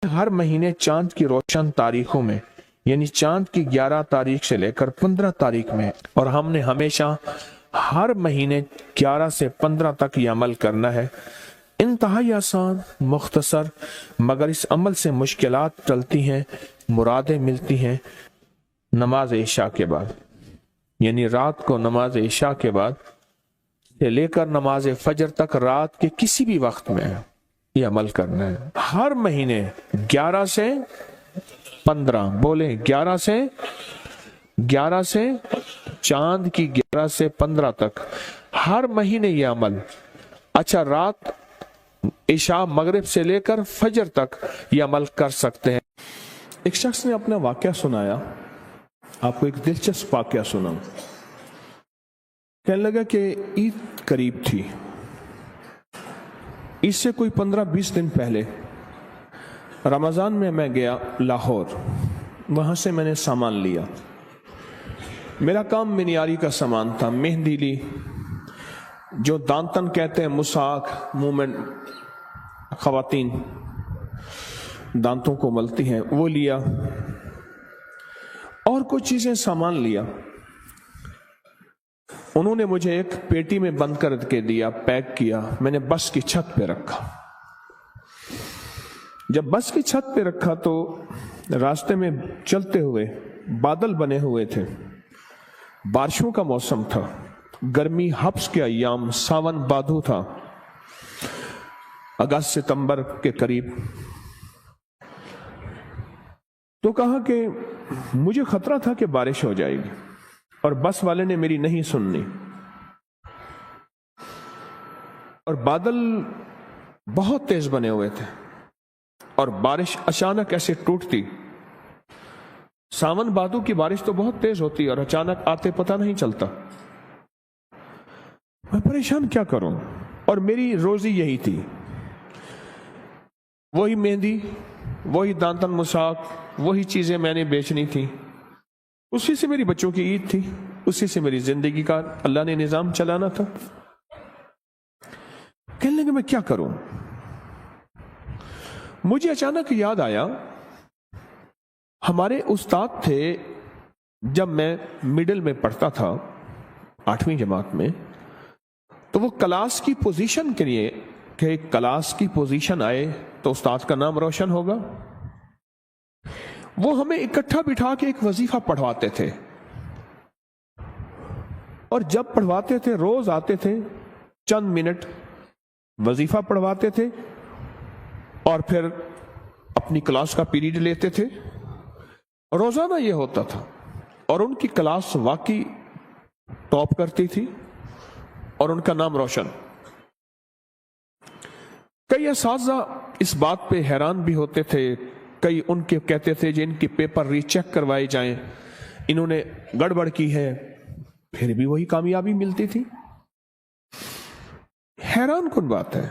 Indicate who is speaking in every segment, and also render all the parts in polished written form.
Speaker 1: ہر مہینے چاند کی روشن تاریخوں میں، یعنی چاند کی 11 تاریخ سے لے کر 15 تاریخ میں، اور ہم نے ہمیشہ ہر مہینے 11 سے 15 تک یہ عمل کرنا ہے۔ انتہائی آسان، مختصر، مگر اس عمل سے مشکلات ٹلتی ہیں، مرادیں ملتی ہیں۔ نماز عشاء کے بعد، یعنی رات کو نماز عشاء کے بعد سے لے کر نماز فجر تک رات کے کسی بھی وقت میں یہ عمل کرنا ہے۔ ہر مہینے 11 سے 15، بولیں 11 سے چاند کی 11 سے 15 تک ہر مہینے یہ عمل۔ اچھا، رات عشاء مغرب سے لے کر فجر تک یہ عمل کر سکتے ہیں۔
Speaker 2: ایک شخص نے اپنا واقعہ سنایا، آپ کو ایک دلچسپ واقعہ سنا۔ کہنے لگا کہ عید قریب تھی، اس سے کوئی 15-20 دن پہلے رمضان میں گیا لاہور، وہاں سے میں نے سامان لیا۔ میرا کام منیاری کا سامان تھا، مہندی لی، جو دانتن کہتے ہیں، مساک، منہ میں خواتین دانتوں کو ملتی ہیں، وہ لیا، اور کچھ چیزیں سامان لیا۔ انہوں نے مجھے ایک پیٹی میں بند کر کے دیا، پیک کیا، میں نے بس کی چھت پہ رکھا۔ جب بس کی چھت پہ رکھا تو راستے میں چلتے ہوئے بادل بنے ہوئے تھے، بارشوں کا موسم تھا، گرمی حبس کے ایام، ساون بادو تھا، اگست ستمبر کے قریب۔ تو کہا کہ مجھے خطرہ تھا کہ بارش ہو جائے گی، اور بس والے نے میری نہیں سننی، اور بادل بہت تیز بنے ہوئے تھے، اور بارش اچانک ایسے ٹوٹتی۔ ساون بادو کی بارش تو بہت تیز ہوتی اور اچانک آتے پتہ نہیں چلتا۔ میں پریشان کیا کروں، اور میری روزی یہی تھی، وہی مہندی، وہی دانتن مساک، وہی چیزیں میں نے بیچنی تھی، اسی سے میری بچوں کی عید تھی، اسی سے میری زندگی کا اللہ نے نظام چلانا تھا۔ کہنے لگے میں کیا کروں؟ مجھے اچانک یاد آیا، ہمارے استاد تھے جب میں مڈل میں پڑھتا تھا، 8ویں جماعت میں، تو وہ کلاس کی پوزیشن کے لیے کہ کلاس کی پوزیشن آئے تو استاد کا نام روشن ہوگا، وہ ہمیں اکٹھا بٹھا کے ایک وظیفہ پڑھواتے تھے، اور جب پڑھواتے تھے روز آتے تھے، چند منٹ وظیفہ پڑھواتے تھے، اور پھر اپنی کلاس کا پیریڈ لیتے تھے۔ روزانہ یہ ہوتا تھا، اور ان کی کلاس واقعی ٹاپ کرتی تھی، اور ان کا نام روشن۔ کئی اساتذہ اس بات پہ حیران بھی ہوتے تھے، کئی ان کے کہتے تھے جن کی پیپر ری چیک کروائے جائیں، انہوں نے گڑبڑ کی ہے، پھر بھی وہی کامیابی ملتی تھی۔ حیران کن بات ہے۔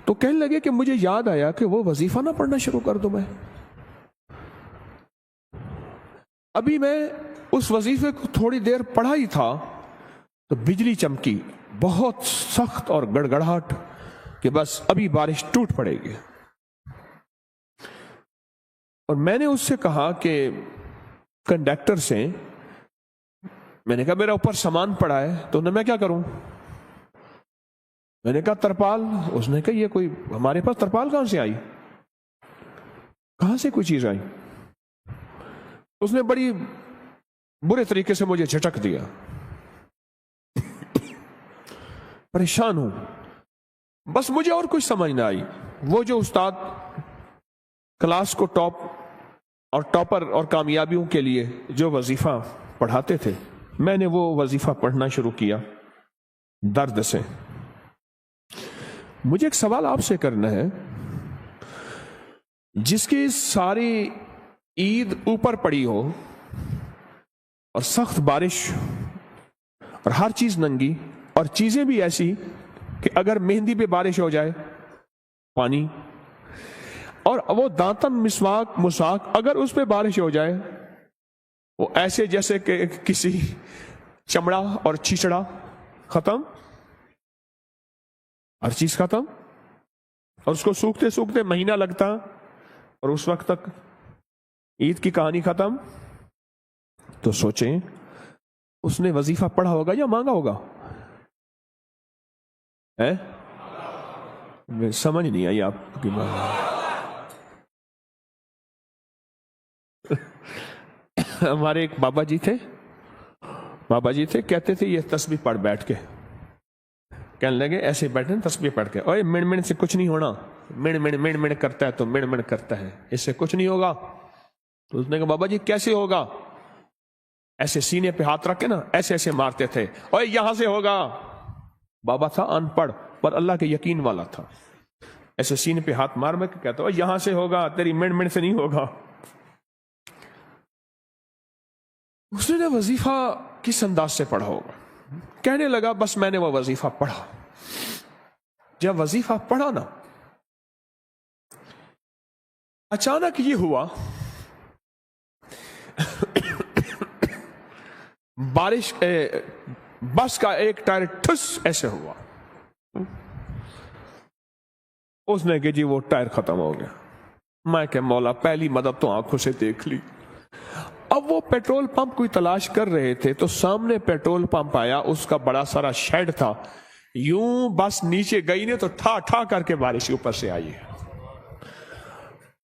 Speaker 2: تو کہنے لگے کہ مجھے یاد آیا کہ وہ وظیفہ نہ پڑھنا شروع کر دوں میں۔ ابھی میں اس وظیفے کو تھوڑی دیر پڑھا ہی تھا تو بجلی چمکی، بہت سخت اور گڑگڑاہٹ، کہ بس ابھی بارش ٹوٹ پڑے گی۔ اور میں نے اس سے کہا کہ کنڈکٹر سے، میں نے کہا میرا اوپر سامان پڑا ہے، تو میں کیا کروں؟ میں نے کہا ترپال۔ اس نے کہا یہ کوئی ہمارے پاس ترپال کہاں سے آئی، کہاں سے کوئی چیز آئی؟ اس نے بڑی برے طریقے سے مجھے جھٹک دیا۔ پریشان ہوں، بس مجھے اور کچھ سمجھ نہ آئی۔ وہ جو استاد کلاس کو ٹاپ اور ٹاپر اور کامیابیوں کے لیے جو وظیفہ پڑھاتے تھے، میں نے وہ وظیفہ پڑھنا شروع کیا درد سے۔ مجھے ایک سوال آپ سے کرنا ہے، جس کی ساری عید اوپر پڑی ہو اور سخت بارش اور ہر چیز ننگی، اور چیزیں بھی ایسی کہ اگر مہندی پہ بارش ہو جائے پانی، اور وہ دانتن مساک اگر اس پہ بارش ہو جائے وہ ایسے جیسے کہ کسی چمڑا اور چھچڑا، ختم، ہر چیز ختم، اور اس کو سوکھتے سوکھتے مہینہ لگتا، اور اس وقت تک عید کی کہانی ختم. تو سوچیں اس نے وظیفہ پڑھا ہوگا یا مانگا ہوگا؟ سمجھ نہیں آئی آپ کی بات. ہمارے ایک بابا جی تھے کہتے تھے یہ تسبیح پڑھ بیٹھ کے. کہنے لگے ایسے بیٹھے تسبیح پڑھ کے، اوے مڑ مڑ سے کچھ نہیں ہونا، مڑ مڑ کرتا ہے تو مڑ مڑ کرتا ہے، اس سے کچھ نہیں ہوگا. تو اس نے کہا بابا جی کیسے ہوگا؟ ایسے سینے پہ ہاتھ رکھ کے نا ایسے ایسے مارتے تھے، اوے یہاں سے ہوگا. بابا تھا ان پڑھ پر اللہ کے یقین والا تھا. ایسے سینے پہ ہاتھ مار کے کہتا اوے یہاں سے ہوگا، تیری مڑ مڑ سے نہیں ہوگا. اس نے وظیفہ کس انداز سے پڑھا ہوگا؟ کہنے لگا بس میں نے وہ وظیفہ پڑھا. جب وظیفہ پڑھا نا اچانک یہ ہوا بارش بس کا ایک ٹائر ٹھس ایسے ہوا. اس نے کہ جی وہ ٹائر ختم ہو گیا. میں کہ مولا پہلی مدد تو آنکھوں سے دیکھ لی. اب وہ پیٹرول پمپ کوئی تلاش کر رہے تھے تو سامنے پیٹرول پمپ آیا، اس کا بڑا سارا شیڈ تھا. یوں بس نیچے گئی نے تو ٹھا ٹھا کر کے بارش اوپر سے آئی.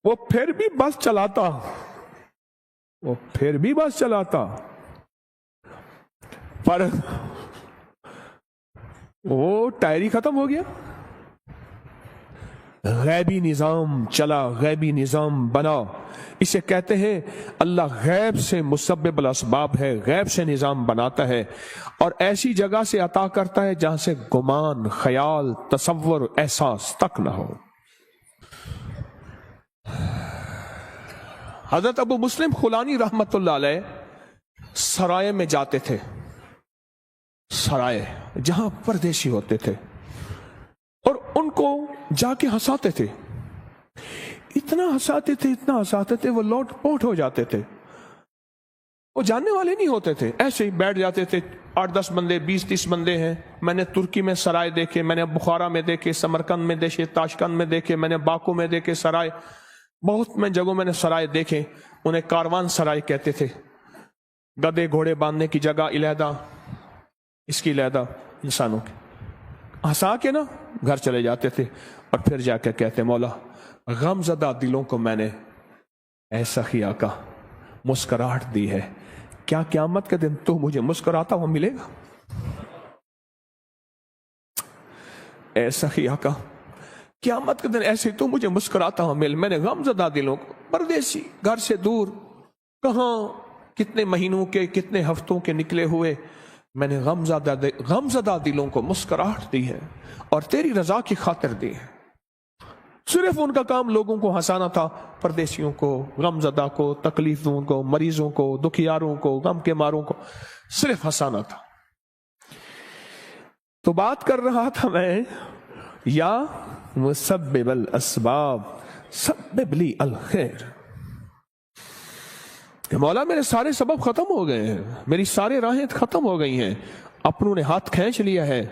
Speaker 2: وہ پھر بھی بس چلاتا پر وہ ٹائر ہی ختم ہو گیا. غیبی نظام چلا، غیبی نظام بنا. اسے کہتے ہیں اللہ غیب سے مسبب الاسباب ہے، غیب سے نظام بناتا ہے اور ایسی جگہ سے عطا کرتا ہے جہاں سے گمان، خیال، تصور، احساس تک نہ ہو. حضرت ابو مسلم خولانی رحمت اللہ علیہ سرائے میں جاتے تھے، سرائے جہاں پردیسی ہوتے تھے، اور ان کو جا کے ہنساتے تھے. اتنا ہنساتے تھے وہ لوٹ پوٹ ہو جاتے تھے. وہ جاننے والے نہیں ہوتے تھے، ایسے ہی بیٹھ جاتے تھے. 8-10 بندے، 20-30 بندے ہیں. میں نے ترکی میں سرائے دیکھے، میں نے بخارا میں دیکھے، سمرقند میں دیکھے، تاشقند میں دیکھے، میں نے باکو میں دیکھے سرائے. بہت میں جگہوں میں نے سرائے دیکھے. انہیں کاروان سرائے کہتے تھے. گدے گھوڑے باندھنے کی جگہ علیحدہ، اس کی علیحدہ، انسانوں کی. ہنسا کے نا گھر چلے جاتے تھے اور پھر جا کے کہتے مولا غم زدہ دلوں کو میں نے ایسا ہی آقا مسکراہٹ دی ہے، کیا قیامت کے دن تو مجھے مسکراتا ہوا ملے گا؟ ایسا ہی آقا قیامت کے دن ایسے تو مجھے مسکراتا ہوا مل. میں نے غم زدہ دلوں کو، پردیسی گھر سے دور، کہاں کتنے مہینوں کے کتنے ہفتوں کے نکلے ہوئے، میں نے غم زدہ دلوں کو مسکراہٹ دی ہے اور تیری رضا کی خاطر دی ہے. صرف ان کا کام لوگوں کو ہنسانا تھا، پردیسیوں کو، غم زدہ کو، تکلیفوں کو، مریضوں کو، دکھیاروں کو، غم کے ماروں کو صرف ہنسانا تھا. تو بات کر رہا تھا میں یا مسبب الاسباب سبب لی الخیر، کہ مولا میرے سارے سبب ختم ہو گئے ہیں، میری سارے راہیں ختم ہو گئی ہیں، اپنوں نے ہاتھ کھینچ لیا ہے،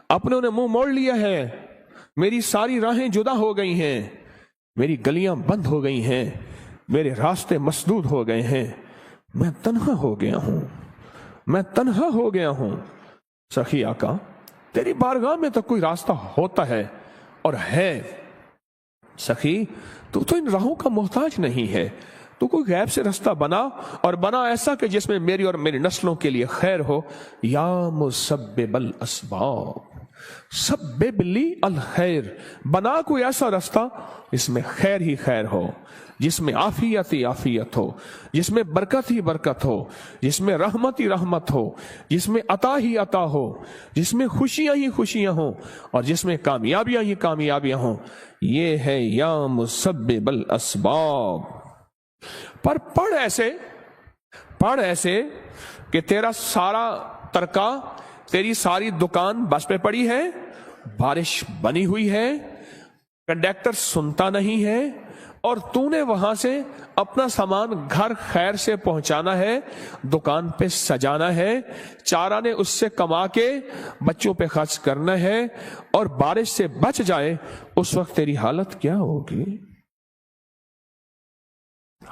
Speaker 2: اپنوں نے منہ موڑ لیا ہے، میری ساری راہیں جدا ہو گئی ہیں، میری گلیاں بند ہو گئی ہیں، میرے راستے مسدود ہو گئے ہیں، میں تنہا ہو گیا ہوں. سخی آقا تیری بارگاہ میں تو کوئی راستہ ہوتا ہے اور ہے. سخی تو ان راہوں کا محتاج نہیں ہے، تو کوئی غیب سے راستہ بنا، اور بنا ایسا کہ جس میں میری اور میری نسلوں کے لیے خیر ہو. یا مسبب الاسباب سبب لی الخیر، بنا کوئی ایسا راستہ جس میں خیر ہی خیر ہو، جس میں عافیت ہی عافیت ہو، جس میں برکت ہی برکت ہو، جس میں رحمت ہی رحمت ہو، جس میں عطا ہی عطا ہو، جس میں خوشیاں ہی خوشیاں ہوں، اور جس میں کامیابیاں ہی کامیابیاں ہوں. یہ ہے یا مسبب الاسباب. پر پڑھ ایسے کہ تیرا سارا ترکا، تیری ساری دکان بس پہ پڑی ہے، بارش بنی ہوئی ہے، کنڈکٹر سنتا نہیں ہے، اور تو نے وہاں سے اپنا سامان گھر خیر سے پہنچانا ہے، دکان پہ سجانا ہے، 4 آنے اس سے کما کے بچوں پہ خرچ کرنا ہے، اور بارش سے بچ جائے اس وقت تیری حالت کیا ہوگی؟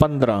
Speaker 1: 15,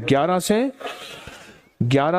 Speaker 1: 11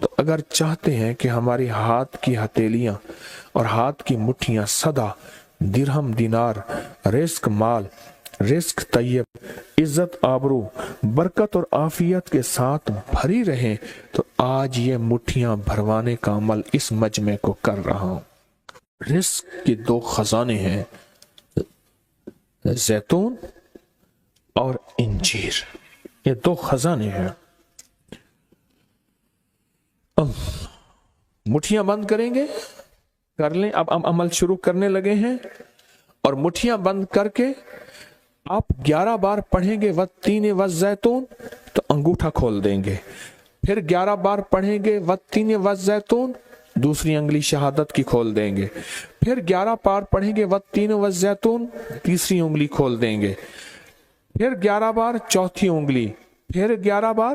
Speaker 1: تو اگر چاہتے ہیں کہ ہماری ہاتھ کی ہتھیلیاں اور ہاتھ کی مٹھیاں سدا درہم دینار رزق مال رزق طیب عزت آبرو برکت اور عافیت کے ساتھ بھری رہیں تو آج یہ مٹھیاں بھروانے کا عمل اس مجمع کو کر رہا ہوں۔ رزق کے دو خزانے ہیں، زیتون اور انجیر، یہ دو خزانے ہیں۔ مٹھیاں بند کریں گے، کر لیں، اب ہم عمل شروع کرنے لگے ہیں، اور مٹھیاں بند کر کے آپ 11 بار پڑھیں گے والتین والزیتون تو انگوٹھا کھول دیں گے، پھر 11 بار پڑھیں گے والتین والزیتون دوسری انگلی شہادت کی کھول دیں گے، پھر 11 بار پڑھیں گے والتین والزیتون تیسری انگلی کھول دیں گے، پھر 11 بار چوتھی انگلی، پھر 11 بار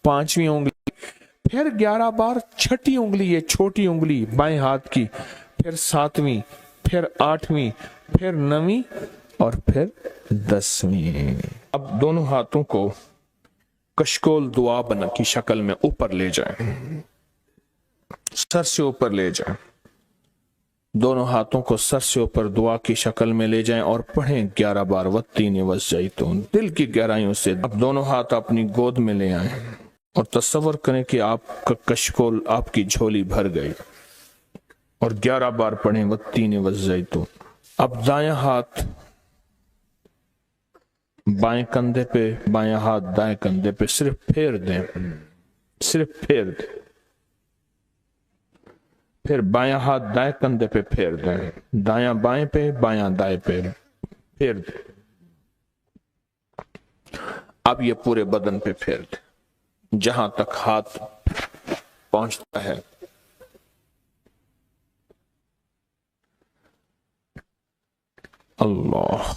Speaker 1: پانچویں انگلی، پھر 11 بار چھٹی انگلی یہ چھوٹی انگلی بائیں ہاتھ کی، پھر ساتویں، پھر آٹھویں، پھر نویں اور پھر 10ویں۔ اب دونوں ہاتھوں کو کشکول دعا بنا کی شکل میں اوپر لے جائیں، سر سے اوپر لے جائیں، دونوں ہاتھوں کو سر سے اوپر دعا کی شکل میں لے جائیں اور پڑھیں 11 بار والتین والزیتون دل کی گہرائیوں سے۔ اب دونوں ہاتھ اپنی گود میں لے آئیں اور تصور کریں کہ آپ کا کشکول آپ کی جھولی بھر گئی، اور 11 بار پڑھیں والتین والزیتون۔ اب دایاں ہاتھ بائیں کندھے پہ، بایاں ہاتھ دائیں کندھے پہ، صرف پھیر دیں، صرف پھیر دیں، پھر بایاں ہاتھ دائیں کندھے پہ پھیر دیں، دایاں بائیں پہ، بایاں دائیں پہ پھیر دیں۔ اب یہ پورے بدن پہ پھیر دیں جہاں تک ہاتھ پہنچتا ہے۔ اللہ،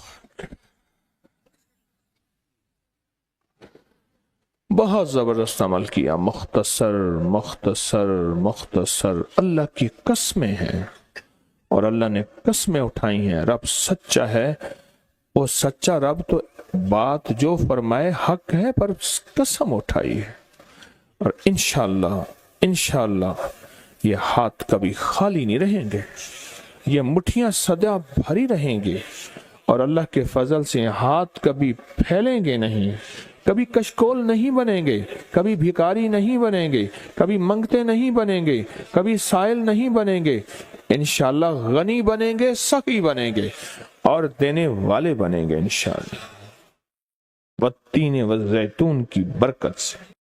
Speaker 1: بہت زبردست عمل کیا، مختصر مختصر مختصر، اللہ کی قسمیں ہیں اور اللہ نے قسمیں اٹھائی ہیں۔ رب سچا ہے، وہ سچا رب تو بات جو فرمائے حق ہے، پر قسم اٹھائی ہے، اور انشاءاللہ یہ ہاتھ کبھی خالی نہیں رہیں گے، یہ مٹھیاں سدا بھری رہیں گے، اور اللہ کے فضل سے ہاتھ کبھی پھیلیں گے نہیں، کبھی کشکول نہیں بنیں گے، کبھی بھکاری نہیں بنیں گے، کبھی منگتے نہیں بنیں گے، کبھی سائل نہیں بنیں گے، انشاءاللہ غنی بنیں گے، سخی بنیں گے اور دینے والے بنیں گے انشاءاللہ، والتین والزیتون کی برکت سے۔